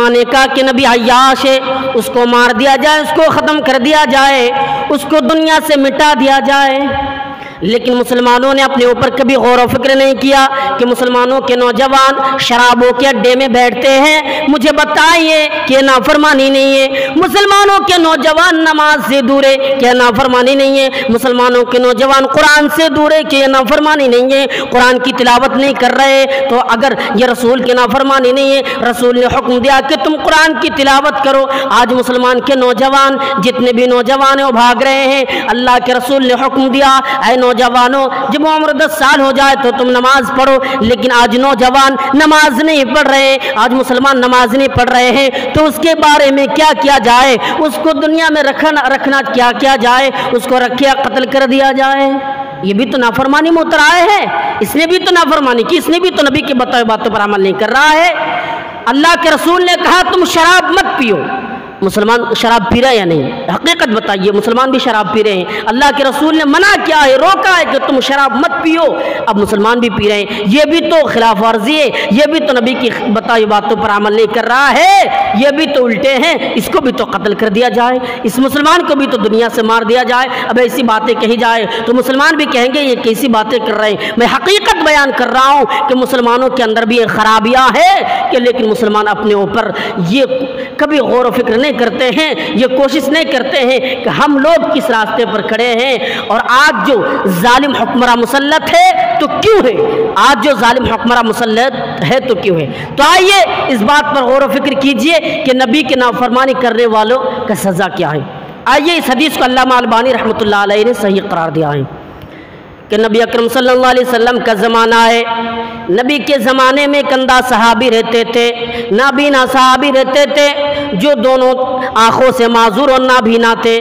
علماء نے کہا کہ نبی عیاش ہے، اس کو مار دیا جائے، اس کو ختم کر دیا جائے، اس کو دنیا سے مٹا دیا جائے۔ لیکن مسلمانوں نے اپنے اوپر کبھی غور و فکر نہیں کیا کہ مسلمانوں کے نوجوان شرابوں کے اڈے میں بیٹھتے ہیں۔ مجھے بتائیے کہ نافرمانی نہیں ہے؟ مسلمانوں کے نوجوان نماز سے دور ہے، کیا نافرمانی نہیں ہے؟ مسلمانوں کے نوجوان قرآن سے دور ہے، کہ نافرمانی نہیں ہے؟ قرآن کی تلاوت نہیں کر رہے تو اگر یہ رسول کی نافرمانی نہیں ہے؟ رسول نے حکم دیا کہ تم قرآن کی تلاوت کرو۔ آج مسلمان کے نوجوان جتنے بھی نوجوان ہیں وہ بھاگ رہے ہیں۔ اللہ کے رسول نے حکم دیا، اے نوجوانوں، جب عمر 10 سال ہو جائے تو تم نماز پڑھو۔ لیکن آج نوجوان نماز نہیں پڑھ رہے، آج مسلمان نماز نہیں پڑھ رہے ہیں، تو اس کے بارے میں کیا کیا جائے؟ اس کو دنیا میں رکھنا کیا کیا جائے؟ اس کو رکھیا قتل کر دیا جائے؟ یہ بھی تو نافرمانی میں اتر آئے ہے۔ اس نے بھی تو نافرمانی کی، اس نے بھی تو نبی کی بتائے باتوں پر عمل نہیں کر رہا ہے۔ اللہ کے رسول نے کہا تم شراب مت پیو۔ مسلمان شراب پی رہے ہیں یا نہیں؟ حقیقت بتائیے، مسلمان بھی شراب پی رہے ہیں۔ اللہ کے رسول نے منع کیا ہے، روکا ہے کہ تم شراب مت پیو، اب مسلمان بھی پی رہے ہیں۔ یہ بھی تو خلاف ورزی ہے، یہ بھی تو نبی کی بتائی باتوں پر عمل نہیں کر رہا ہے، یہ بھی تو الٹے ہیں، اس کو بھی تو قتل کر دیا جائے، اس مسلمان کو بھی تو دنیا سے مار دیا جائے۔ اب ایسی باتیں کہی جائے تو مسلمان بھی کہیں گے یہ کیسی باتیں کر رہے ہیں۔ میں حقیقت بیان کر رہا ہوں کہ مسلمانوں کے اندر بھی یہ خرابیاں ہیں کہ لیکن مسلمان اپنے اوپر یہ کبھی غور و فکر نہیں کرتے ہیں، یہ کوشش نہیں کرتے ہیں کہ ہم لوگ کس راستے پر کھڑے ہیں۔ اور آج جو ظالم حکمراں مسلط ہے تو کیوں ہے؟ آج جو ظالم حکمراں مسلط ہے تو کیوں ہے؟ تو آئیے اس بات پر غور و فکر کیجئے کہ نبی کی نافرمانی کرنے والوں کا سزا کیا ہے۔ آئیے اس حدیث کو علامہ البانی رحمۃ اللہ علیہ نے صحیح قرار دیا ہے کہ نبی اکرم صلی اللہ علیہ وسلم کا زمانہ ہے، نبی کے زمانے میں ایک اندھا صحابی رہتے تھے، نابینا صحابی رہتے تھے، جو دونوں آنکھوں سے معذور اور نابینا تھے۔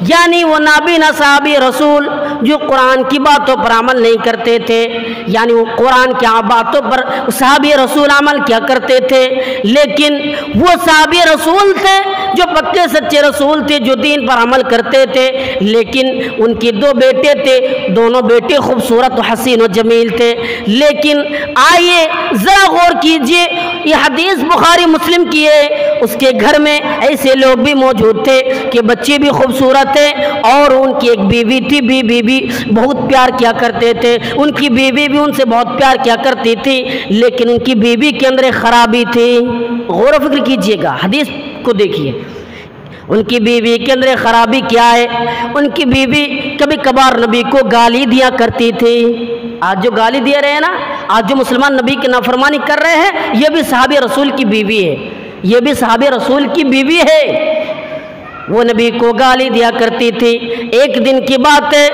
یعنی وہ نابینا صحابی رسول جو قرآن کی باتوں پر عمل نہیں کرتے تھے، یعنی وہ قرآن کی باتوں پر صحابی رسول عمل کیا کرتے تھے، لیکن وہ صحابی رسول تھے جو پکے سچے رسول تھے، جو دین پر عمل کرتے تھے۔ لیکن ان کے دو بیٹے تھے، دونوں بیٹے خوبصورت و حسین و جمیل تھے۔ لیکن آئیے ذرا غور کیجئے، یہ حدیث بخاری مسلم کی ہے، اس کے گھر میں ایسے لوگ بھی موجود تھے کہ بچے بھی خوبصورت تھے اور ان کی ایک بیوی تھی، بیوی بھی بہت پیار کیا کرتے تھے، ان کی بیوی بھی ان سے بہت پیار کیا کرتی تھی، لیکن ان کی بیوی کے اندر ایک خرابی تھی۔ غور و فکر کیجئے گا، حدیث کو دیکھیے، ان کی بیوی کے اندر خرابی کیا ہے؟ ان کی بیوی کبھی کبھار نبی کو گالی دیا کرتی تھی۔ آج جو گالی دے رہے ہیں نا، آج جو مسلمان نبی کی نافرمانی کر رہے ہیں، یہ بھی صحابی رسول کی بیوی ہے، یہ بھی صحابی رسول کی بیوی ہے۔ وہ نبی کو گالی دیا کرتی تھی۔ ایک دن کی بات ہے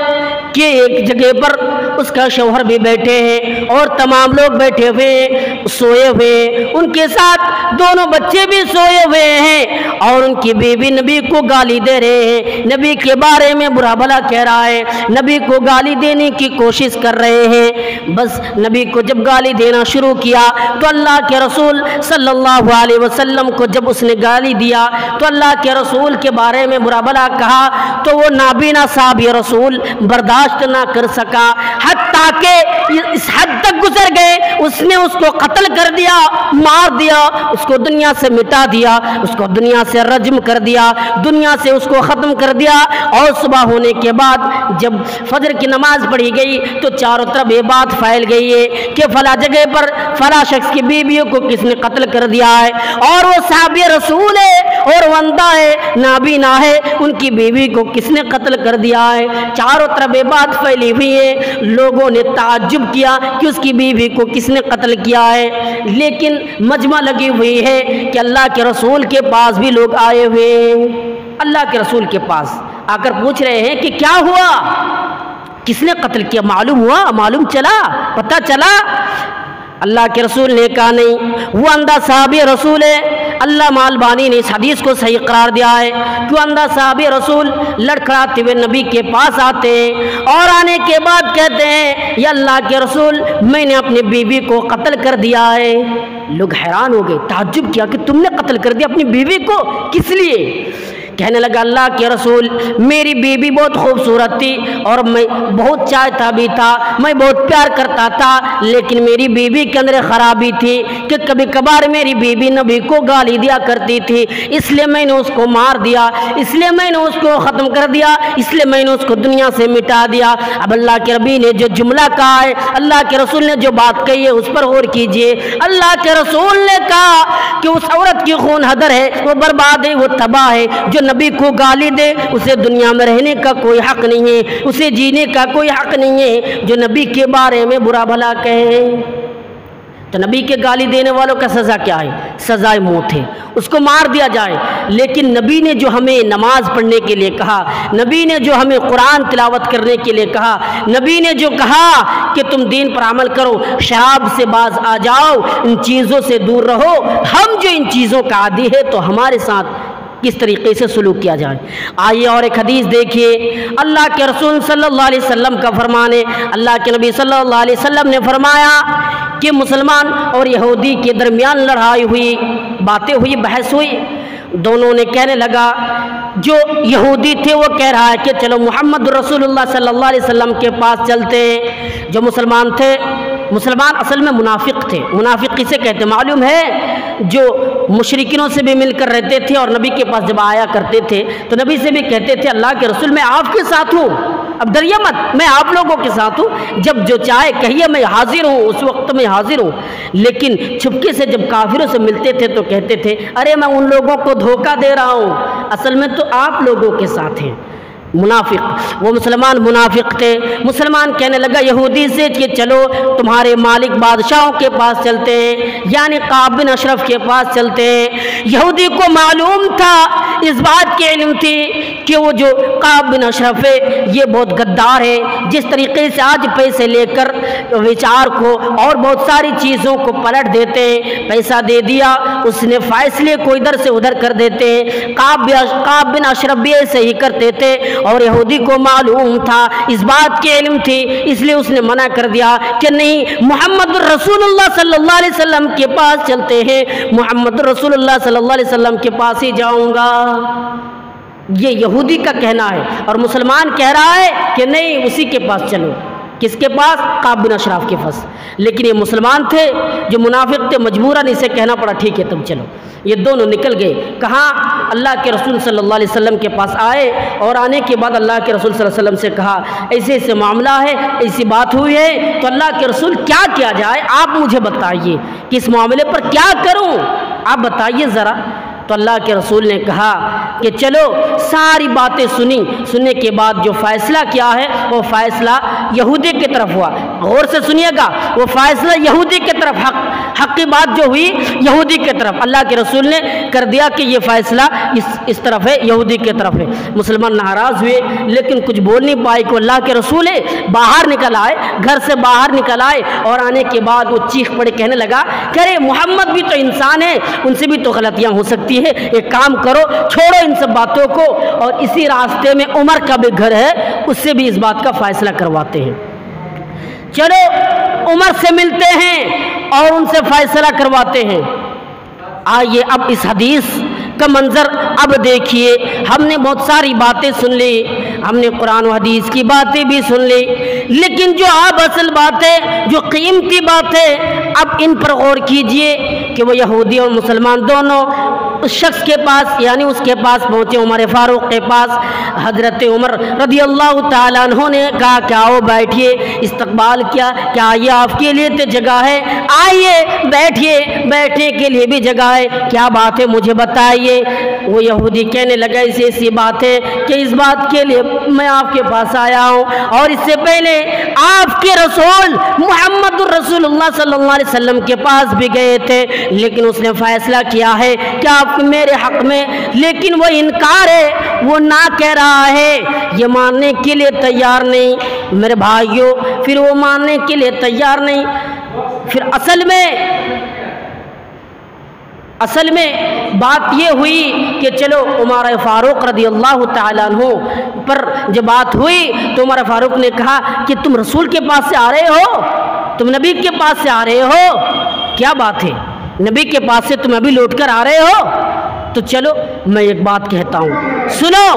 کہ ایک جگہ پر اس کا شوہر بھی بیٹھے ہیں اور تمام لوگ بیٹھے ہوئے ہیں، سوئے ہوئے ہیں، ان کے ساتھ دونوں بچے بھی سوئے ہوئے ہیں، اور ان کی بیوی نبی کو گالی دے رہے ہیں، نبی کے بارے میں برا بھلا کہہ رہا ہے، نبی کو گالی دینے کی کوشش کر رہے ہیں۔ بس نبی کو جب گالی دینا شروع کیا تو اللہ کے رسول صلی اللہ علیہ وسلم کو جب اس نے گالی دیا تو اللہ کے رسول کے بارے میں برا بھلا کہا تو وہ نابینا صحابی رسول برداشت نہ کر سکا، حتیٰ کہ اس حد تک گزر گئے، اس نے اس کو قتل کر دیا، مار دیا، اس کو دنیا سے مٹا دیا، اس کو دنیا سے رجم کر دیا، دنیا سے اس کو ختم کر دیا۔ اور صبح ہونے کے بعد جب فجر کی نماز پڑھی گئی تو چاروں طرف یہ بات پھیل گئی ہے کہ فلاں جگہ پر فلاں شخص کی بیویوں کو کس نے قتل کر دیا ہے، اور وہ صحابی رسول ہے اور وہ اندھا ہے، نابینا ہے، ان کی بیوی کو کس نے قتل کر دیا ہے۔ چاروں طرف یہ بات پھیلی ہوئی ہے، لوگوں نے تعجب کیا کہ اس کی بیوی کو کس نے قتل کیا ہے، لیکن مجمع لگی ہوئی ہے کہ اللہ کے رسول کے پاس بھی لوگ آئے ہوئے ہیں، اللہ کے رسول کے پاس آ کر پوچھ رہے ہیں کہ کیا ہوا، کس نے قتل کیا، معلوم ہوا، معلوم چلا، پتہ چلا؟ اللہ کے رسول نے کہا نہیں، وہ اندھا صحابی رسول ہے۔ علامہ البانی نے اس حدیث کو صحیح قرار دیا ہے کہ اندھا صحابی رسول لڑکھڑاتے ہوئے نبی کے پاس آتے ہیں اور آنے کے بعد کہتے ہیں یا اللہ کے رسول میں نے اپنی بیوی کو قتل کر دیا ہے۔ لوگ حیران ہو گئے، تعجب کیا کہ تم نے قتل کر دیا اپنی بیوی کو، کس لیے؟ کہنے لگا اللہ کے رسول میری بیوی بہت خوبصورت تھی اور میں بہت چاہتا بھی تھا، میں بہت پیار کرتا تھا، لیکن میری بیوی کے اندر خرابی تھی کہ کبھی کبھار میری بیوی نبی کو گالی دیا کرتی تھی، اس لیے میں نے اس کو مار دیا، اس لیے میں نے اس کو ختم کر دیا، اس لیے میں نے اس کو دنیا سے مٹا دیا۔ اب اللہ کے نبی نے جو جملہ کہا ہے، اللہ کے رسول نے جو بات کہی ہے اس پر غور کیجئے۔ اللہ کے رسول نے کہا کہ اس عورت کی خون حدر ہے، وہ برباد ہے، وہ تباہ ہے، جو نبی کو گالی دے اسے دنیا میں رہنے کا کوئی حق نہیں ہے، اسے جینے کا کوئی حق نہیں ہے، جو نبی کے بارے میں برا بھلا کہے۔ تو نبی کے گالی دینے والوں کا سزا کیا ہے؟ سزائے موت ہے، اس کو مار دیا جائے۔ لیکن نبی نے جو ہمیں نماز پڑھنے کے لیے کہا، نبی نے جو ہمیں قرآن تلاوت کرنے کے لیے کہا، نبی نے جو کہا کہ تم دین پر عمل کرو، شراب سے باز آ جاؤ، ان چیزوں سے دور رہو، ہم جو ان چیزوں کا عادی ہے تو ہمارے ساتھ کس طریقے سے سلوک کیا جائے۔ آئیے اور ایک حدیث دیکھیے، اللہ کے رسول صلی اللہ علیہ وسلم کا فرمان ہے، اللہ کے نبی صلی اللہ علیہ وسلم نے فرمایا کہ مسلمان اور یہودی کے درمیان لڑائی ہوئی، باتیں ہوئی، بحث ہوئی، دونوں نے کہنے لگا، جو یہودی تھے وہ کہہ رہا ہے کہ چلو محمد رسول اللہ صلی اللہ علیہ وسلم کے پاس چلتے ہیں۔ جو مسلمان تھے، مسلمان اصل میں منافق تھے، منافق کسے کہتے ہیں معلوم ہے؟ جو مشرکینوں سے بھی مل کر رہتے تھے اور نبی کے پاس جب آیا کرتے تھے تو نبی سے بھی کہتے تھے اللہ کے رسول میں آپ کے ساتھ ہوں، اب ڈریے مت، میں آپ لوگوں کے ساتھ ہوں، جب جو چاہے کہیے میں حاضر ہوں، اس وقت میں حاضر ہوں۔ لیکن چھپکے سے جب کافروں سے ملتے تھے تو کہتے تھے ارے میں ان لوگوں کو دھوکہ دے رہا ہوں، اصل میں تو آپ لوگوں کے ساتھ ہیں۔ منافق، وہ مسلمان منافق تھے۔ مسلمان کہنے لگا یہودی سے کہ چلو تمہارے مالک بادشاہوں کے پاس چلتے ہیں، یعنی کعب بن اشرف کے پاس چلتے ہیں۔ یہودی کو معلوم تھا، اس بات کی علم تھی کہ وہ جو کعب بن اشرف ہے یہ بہت غدار ہے، جس طریقے سے آج پیسے لے کر وچار کو اور بہت ساری چیزوں کو پلٹ دیتے ہیں، پیسہ دے دیا اس نے فیصلے کو ادھر سے ادھر کر دیتے ہیں۔ کعب بن اشرف بھی ایسے ہی کرتے تھے اور یہودی کو معلوم تھا، اس بات کی علم تھی، اس لیے اس نے منع کر دیا کہ نہیں، محمد رسول اللہ صلی اللہ علیہ وسلم کے پاس چلتے ہیں، محمد رسول اللہ صلی اللہ علیہ وسلم کے پاس ہی جاؤں گا۔ یہ یہودی کا کہنا ہے اور مسلمان کہہ رہا ہے کہ نہیں اسی کے پاس چلو۔ کس کے پاس؟ کعب بن اشرف کے پاس۔ لیکن یہ مسلمان تھے جو منافق تھے، مجبوراً اسے کہنا پڑا ٹھیک ہے تم چلو۔ یہ دونوں نکل گئے، کہاں؟ اللہ کے رسول صلی اللہ علیہ وسلم کے پاس آئے اور آنے کے بعد اللہ کے رسول صلی اللہ علیہ وسلم سے کہا ایسے ایسے معاملہ ہے، ایسی بات ہوئی ہے، تو اللہ کے رسول کیا کیا جائے آپ مجھے بتائیے کہ اس معاملے پر کیا کروں، آپ بتائیے ذرا۔ تو اللہ کے رسول نے کہا کہ چلو ساری باتیں سننے کے بعد جو فیصلہ کیا ہے وہ فیصلہ یہودی کی طرف ہوا۔ غور سے سنیے گا، وہ فیصلہ یہودی کی طرف، حق کی بات جو ہوئی یہودی کی طرف، اللہ کے رسول نے کر دیا کہ یہ فیصلہ اس طرف ہے، یہودی کی طرف ہے۔ مسلمان ناراض ہوئے لیکن کچھ بول نہیں پائے کہ اللہ کے رسول ہے، باہر نکل آئے، گھر سے باہر نکل آئے اور آنے کے بعد وہ چیخ پڑے کہنے لگا کہ ارے محمد بھی تو انسان ہے، ان سے بھی تو غلطیاں ہو سکتی ہے، ایک کام کرو چھوڑو ان سب باتوں کو، اور اسی راستے میں عمر کا بھی گھر ہے، اس سے بھی اس بات کا فیصلہ کرواتے ہیں، چلو عمر سے ملتے ہیں اور ان سے فیصلہ کرواتے ہیں۔ آئیے اب اس حدیث کا منظر اب دیکھیے، ہم نے بہت ساری باتیں سن لی، ہم نے قرآن و حدیث کی باتیں بھی سن لی، لیکن جو آپ اصل باتیں، جو قیمتی باتیں، اب ان پر غور کیجئے کہ وہ یہودی اور مسلمان دونوں اس شخص کے پاس، یعنی اس کے پاس پہنچے، عمر فاروق کے پاس۔ حضرت عمر رضی اللہ تعالیٰ عنہ نے کہا کہ آؤ بیٹھیے، استقبال کیا کہ آئیے آپ کے لیے تو جگہ ہے، آئیے بیٹھیے، بیٹھنے کے لیے بھی جگہ ہے، کیا بات ہے مجھے بتائیے۔ وہ یہودی کہنے لگا ایسی بات ہے کہ اس بات کے لیے میں آپ کے پاس آیا ہوں، اور اس سے پہلے آپ کے رسول محمد رسول اللہ صلی اللہ علیہ وسلم کے پاس بھی گئے تھے، لیکن اس نے فیصلہ کیا ہے کہ آپ میرے حق میں، لیکن وہ انکار ہے، وہ نہ کہہ رہا ہے، یہ ماننے کے لیے تیار نہیں۔ میرے بھائیوں، پھر وہ ماننے کے لیے تیار نہیں، پھر اصل میں بات یہ ہوئی کہ چلو عمر فاروق رضی اللہ تعالیٰ عنہ پر جب بات ہوئی تو عمر فاروق نے کہا کہ تم رسول کے پاس سے آ رہے ہو، تم نبی کے پاس سے آ رہے ہو، کیا بات ہے، نبی کے پاس سے تم ابھی لوٹ کر آ رہے ہو؟ تو چلو میں ایک بات کہتا ہوں، سنو،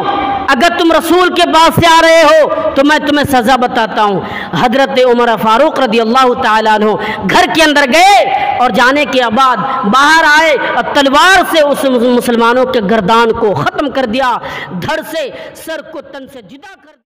اگر تم رسول کے پاس سے آ رہے ہو تو میں تمہیں سزا بتاتا ہوں۔ حضرت عمر فاروق رضی اللہ تعالیٰ عنہ گھر کے اندر گئے اور جانے کے بعد باہر آئے اور تلوار سے اس مسلمانوں کے گردان کو ختم کر دیا، دھڑ سے سر کو تن سے جدا کر دیا۔